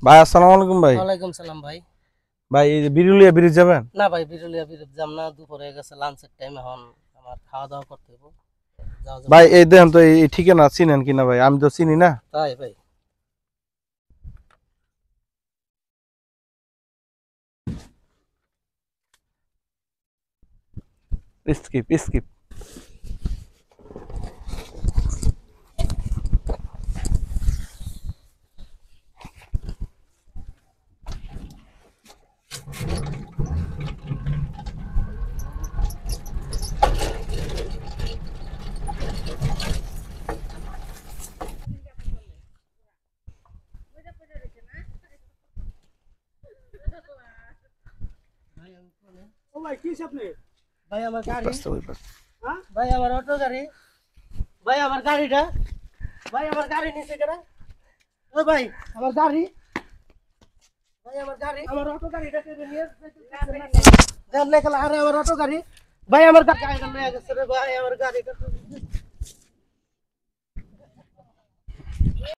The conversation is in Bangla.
ভাই আসসালামু আলাইকুম ভাই। ওয়ালাইকুম সালাম ভাই। ভাই এই যে বিরুলিয়া ব্রিজ যাবেন? না ভাই, বিরুলিয়া ব্রিজ যাম না, দুপুর হয়ে গেছে, লাঞ্চের টাইম, এখন আমার খাওয়া দাওয়া করতে হবে। যাওয়া যাবে ভাই না? এই দেখেন তো এই ঠিকানা চিনেন কিনা ভাই, আমি তো চিনি না। তাই ভাই? Skip skip. ও ভাই, কি আপনি? ভাই আমার গাড়ি, পাঁচটা ওই পাঁচটা। হ্যাঁ ভাই, আমার অটো গাড়ি। ভাই আমার গাড়িটা, ভাই আমার গাড়ি নিচে কেন? ও ভাই আমার গাড়ি, ভাই আমার গাড়ি, আমার অটো গাড়িটা টেনে নিয়ে যান না খেলা। আরে আমার অটো গাড়ি, ভাই আমার গাড়িটা নিয়ে গেছে রে ভাই, আমার গাড়িটা